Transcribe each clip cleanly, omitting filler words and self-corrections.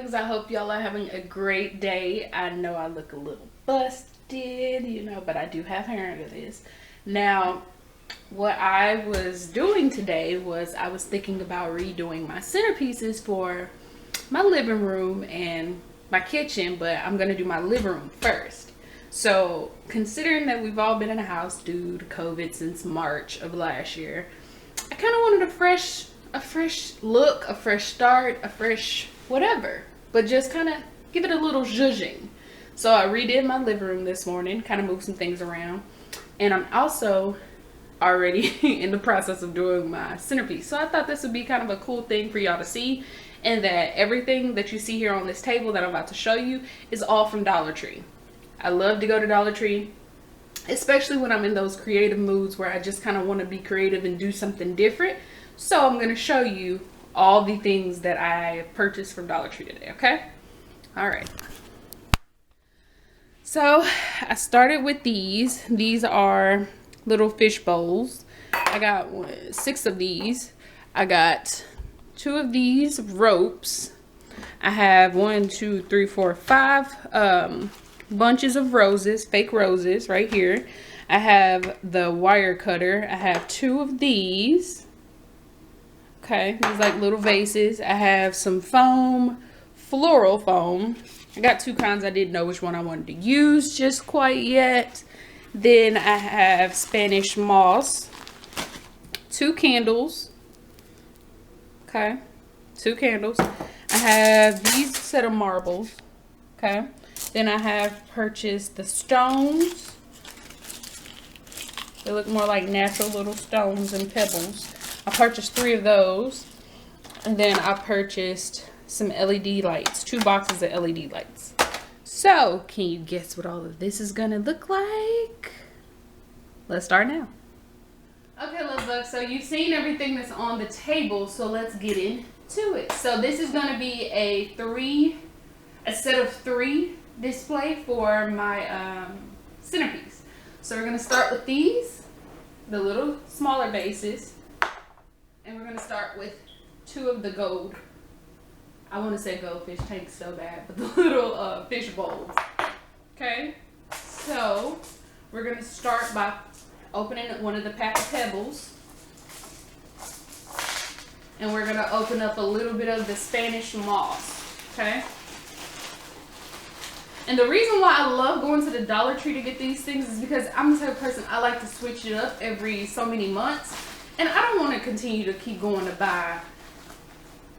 Luvbugs. I hope y'all are having a great day. I know I look a little busted, but I do have hair under this. Now, what I was doing today was I was thinking about redoing my centerpieces for my living room and my kitchen, but I'm going to do my living room first. So, considering that we've all been in the house due to COVID since March of last year, I kind of wanted a fresh look, a fresh start, a fresh whatever, but just kind of give it a little zhuzhing. So I redid my living room this morning, kind of moved some things around, and I'm also already in the process of doing my centerpiece. So I thought this would be kind of a cool thing for y'all to see, and that everything that you see here on this table that I'm about to show you is all from Dollar Tree. I love to go to Dollar Tree, especially when I'm in those creative moods where I just kind of want to be creative and do something different. So I'm going to show you all the things that I purchased from Dollar Tree today, okay? All right. So I started with these. These are little fish bowls. I got 6 of these. I got 2 of these ropes. I have 1, 2, 3, 4, 5 bunches of roses, fake roses right here. I have the wire cutter. I have 2 of these. Okay, these like little vases. I have some foam, floral foam. I got 2 kinds. I didn't know which one I wanted to use just quite yet. Then I have Spanish moss, 2 candles. Okay, 2 candles. I have these set of marbles. Okay, then I have purchased the stones. They look more like natural little stones and pebbles. I purchased 3 of those, and then I purchased some LED lights, 2 boxes of LED lights. So, can you guess what all of this is gonna look like? Let's start now. Okay, Luvbugs, so you've seen everything that's on the table, so let's get into it. So this is gonna be a set of 3 display for my centerpiece. So we're gonna start with these, the little smaller vases. And we're going to start with 2 of the gold. I want to say goldfish tanks so bad, but the little fish bowls. Okay, so we're going to start by opening one of the pack of pebbles. And we're going to open up a little bit of the Spanish moss. Okay. And the reason why I love going to the Dollar Tree to get these things is because I'm the type of person, I like to switch it up every so many months. And I don't want to continue to keep going to buy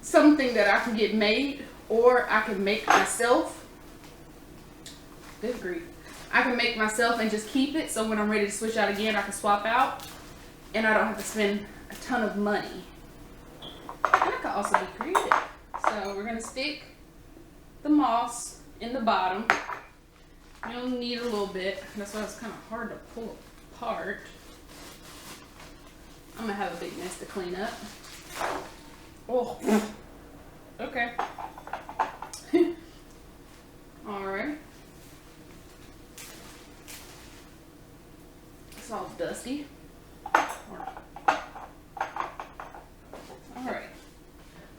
something that I can get made, or I can make myself. Good grief. I can make myself and just keep it, so when I'm ready to switch out again, I can swap out. And I don't have to spend a ton of money. And I can also be creative. So we're going to stick the moss in the bottom. You'll need a little bit. That's why it's kind of hard to pull apart. I'm gonna have a big mess to clean up. Oh, okay. All right. It's all dusty. All right.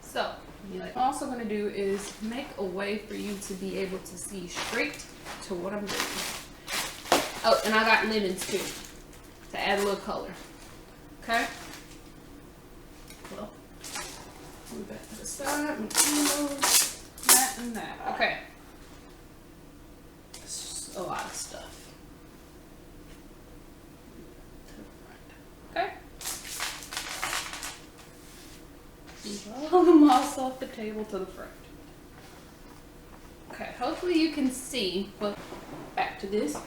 So, what I'm also gonna do is make a way for you to be able to see straight to what I'm doing. Oh, and I got lemons too, to add a little color. Okay. Well, move that to the side, materials, that and that. Okay. It's a lot of stuff. Okay. Move all the moss off the table to the front. Okay, hopefully you can see. Well, back to this.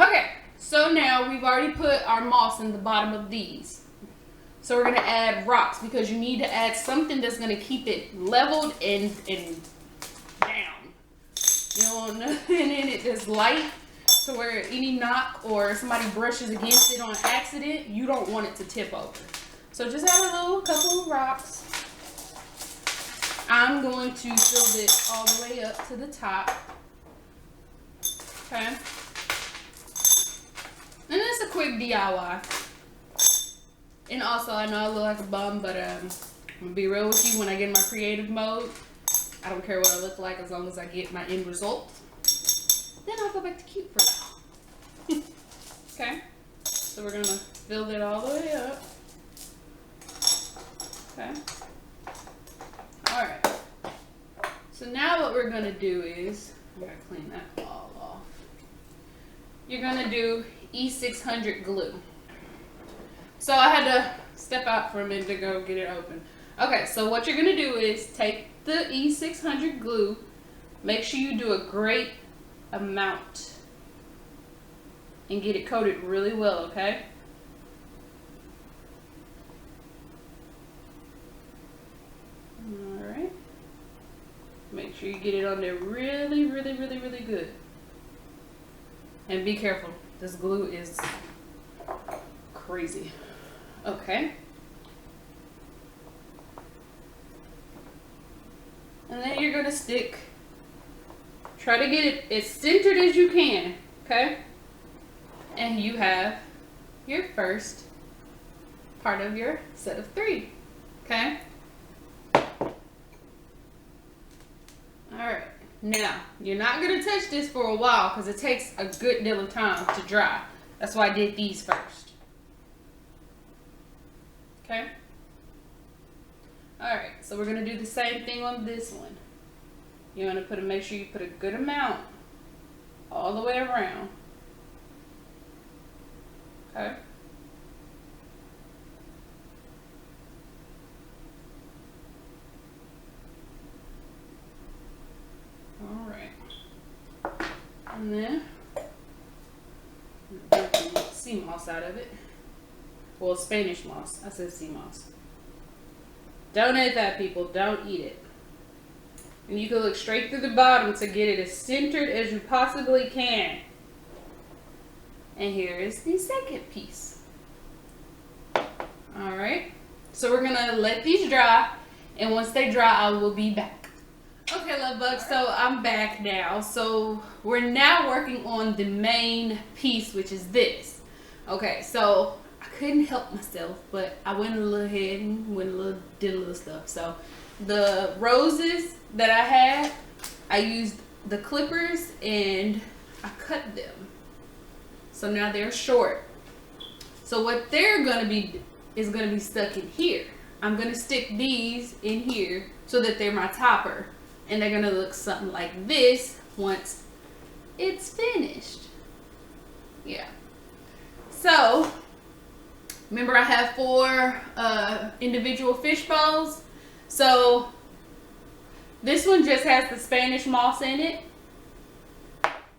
Okay. So now we've already put our moss in the bottom of these. So we're going to add rocks because you need to add something that's going to keep it leveled and down. You don't want nothing in it that's light, to where any knock or somebody brushes against it on accident, you don't want it to tip over. So just add a couple of rocks. I'm going to fill this all the way up to the top. Okay. And it's a quick DIY. And also, I know I look like a bum, but I'm gonna be real with you. When I get in my creative mode, I don't care what I look like as long as I get my end result. Then I'll go back to cute for now. Okay, so we're gonna fill it all the way up. Okay. All right. So now what we're gonna do is, I gotta clean that all off. You're gonna do E600 glue. So I had to step out for a minute to go get it open. Okay, so what you're gonna do is take the E600 glue, make sure you do a great amount and get it coated really well, okay? All right. Make sure you get it on there really, really, really, really good. And be careful, this glue is crazy. Okay. And then you're gonna stick, try to get it as centered as you can, okay? And you have your first part of your set of 3, okay? Alright, now, you're not gonna touch this for a while because it takes a good deal of time to dry. That's why I did these first. Okay? Alright, so we're gonna do the same thing on this one. You wanna make sure you put a good amount all the way around. Okay? Alright. And then get the sea moss out of it. Well, Spanish moss. I said sea moss. Don't eat that, people. Don't eat it. And you can look straight through the bottom to get it as centered as you possibly can. And here is the second piece. Alright. So we're going to let these dry. And once they dry, I will be back. Okay, love bugs. So I'm back now. So we're now working on the main piece, which is this. Okay, so I couldn't help myself, but I went a little ahead and did a little stuff. So the roses that I had, I used the clippers and I cut them. So now they're short. So what they're gonna be is gonna be stuck in here. I'm gonna stick these in here so that they're my topper. And they're gonna look something like this once it's finished. Yeah. So, remember I have 4 individual fish bowls. So, this one just has the Spanish moss in it.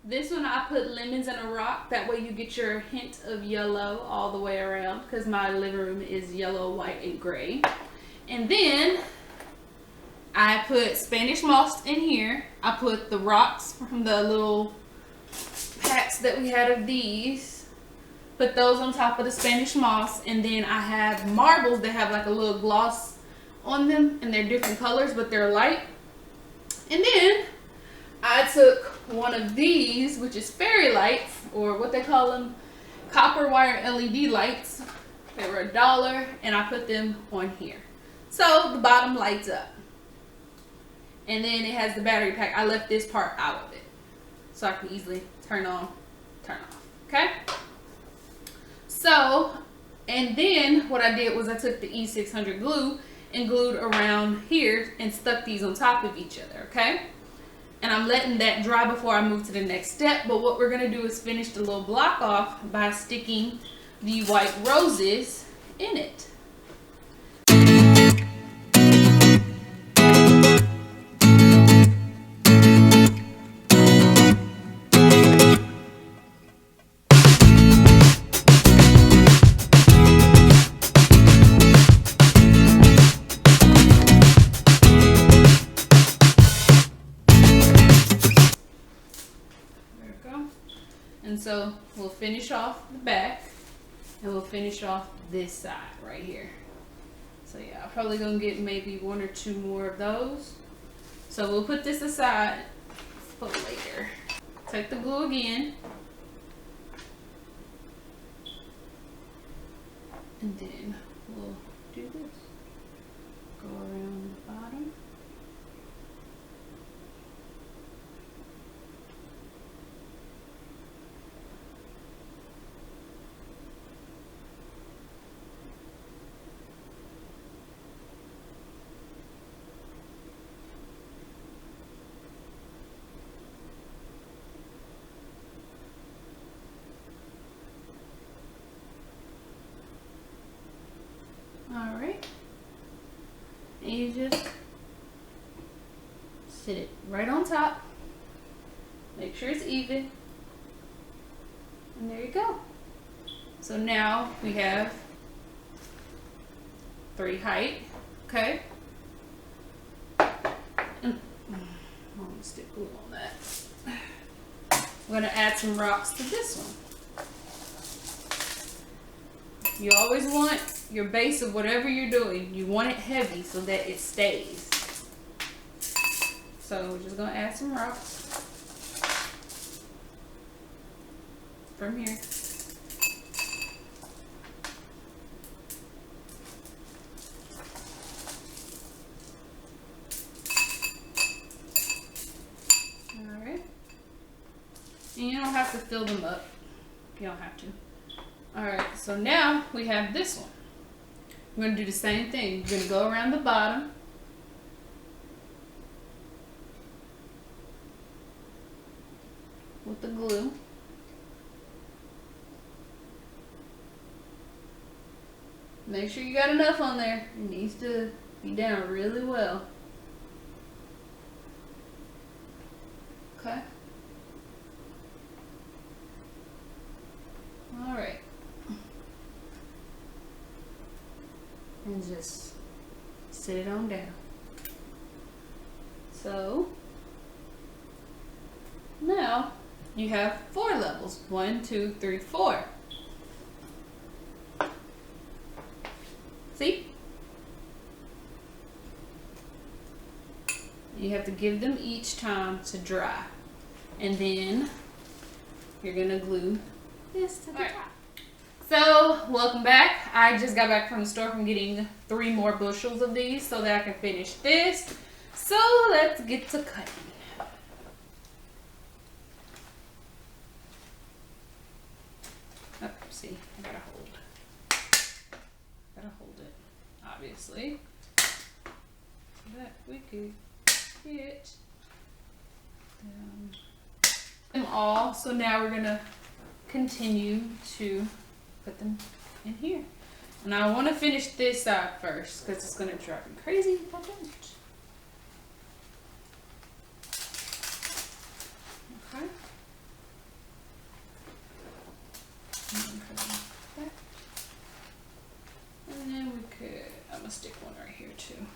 This one I put lemons in a rock. That way you get your hint of yellow all the way around because my living room is yellow, white, and gray. And then I put Spanish moss in here. I put the rocks from the little packs that we had of these. Put those on top of the Spanish moss. And then I have marbles that have like a little gloss on them. And they're different colors, but they're light. And then I took one of these, which is fairy lights, or what they call them, copper wire LED lights. They were $1, and I put them on here. So the bottom lights up. And then it has the battery pack. I left this part out of it so I can easily turn on, turn off. Okay? So, and then what I did was I took the E600 glue and glued around here and stuck these on top of each other. Okay? And I'm letting that dry before I move to the next step. But what we're going to do is finish the little block off by sticking the white roses in it. And so we'll finish off the back and we'll finish off this side right here. So yeah, I'm probably gonna get maybe 1 or 2 more of those. So we'll put this aside for later. Take the glue again. And then we'll do this. Go around the bottom. Sit it right on top. Make sure it's even. And there you go. So now we have 3 height, okay? I'm gonna stick glue on that. I'm gonna add some rocks to this one. You always want your base of whatever you're doing, you want it heavy so that it stays. So we're just gonna add some rocks from here. Alright. And you don't have to fill them up. You don't have to. Alright, so now we have this one. We're going to do the same thing. We're going to go around the bottom. With the glue. Make sure you got enough on there. It needs to be down really well. Okay. Alright. And just sit it on down. So now you have 4 levels. 1, 2, 3, 4. See? You have to give them each time to dry. And then you're gonna glue this to the top. So, welcome back. I just got back from the store from getting 3 more bushels of these so that I can finish this. So, let's get to cutting. Oh, see, I gotta hold it, obviously, so that we could get them all. So now we're gonna continue to put them in here. And I want to finish this side first because it's going to drive me crazy if I don't. Okay. And then we could, I'm going to stick one right here too.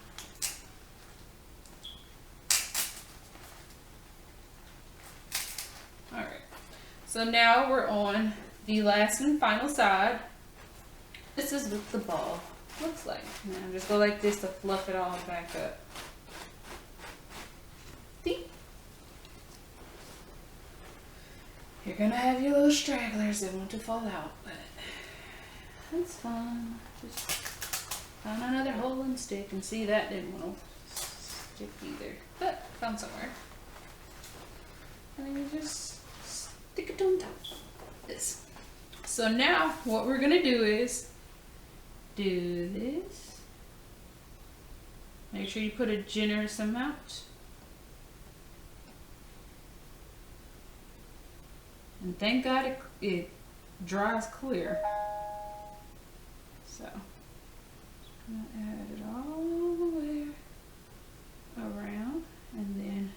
Alright. So now we're on the last and final side. This is what the ball looks like. Now just go like this to fluff it all back up. See? You're gonna have your little stragglers that want to fall out, but that's fun. Just found another hole and stick, and see, that didn't want to stick either, but found somewhere. And then you just stick it on top. This. So now what we're gonna do is do this. Make sure you put a generous amount. And thank God it dries clear. So I'm gonna add it all the way around and then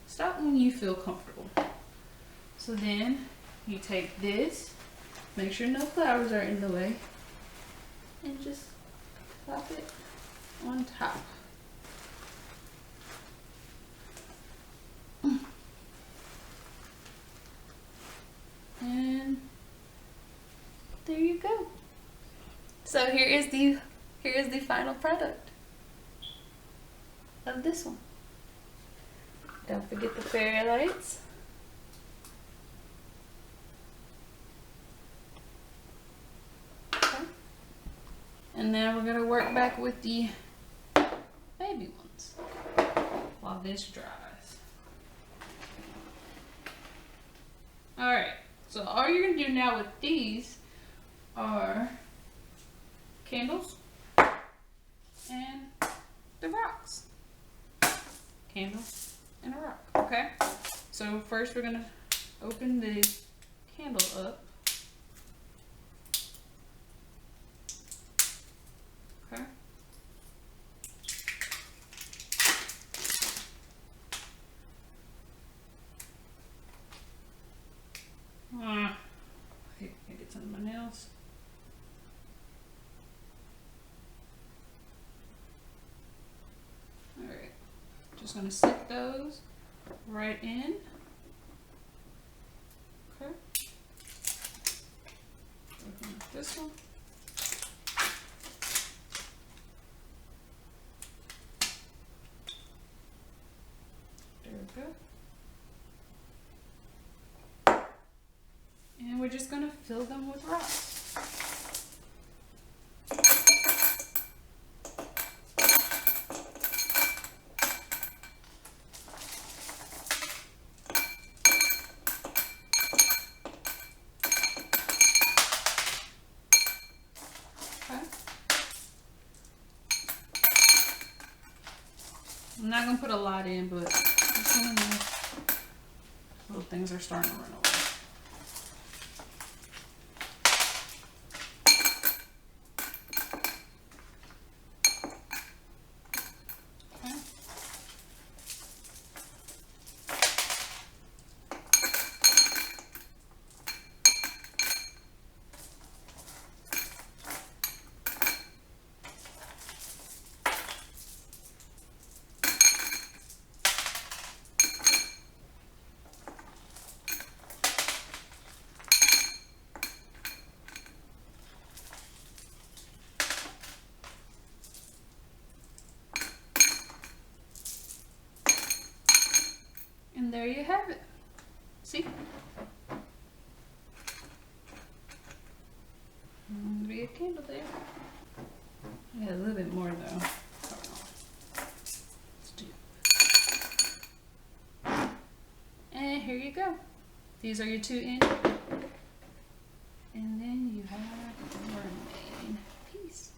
stop when you feel comfortable. So then you take this, make sure no flowers are in the way, and just plop it on top. And there you go. So here is the final product of this one. Don't forget the fairy lights. And now we're going to work back with the baby ones while this dries. Alright, so all you're going to do now with these are candles and the rocks. Candle and a rock, okay? So first we're going to open the candle up. Okay. I hate it gets under my nails. Alright, just going to set those right in. Okay. Open up this one. There we go. And we're just going to fill them with rocks. I'm not going to put a lot in, but just one of those little things are starting to run away. Okay. And there you have it. See? Be a candle there. Yeah, a little bit more though. Let's do. And here you go. These are your 2 in. And then you have your main piece.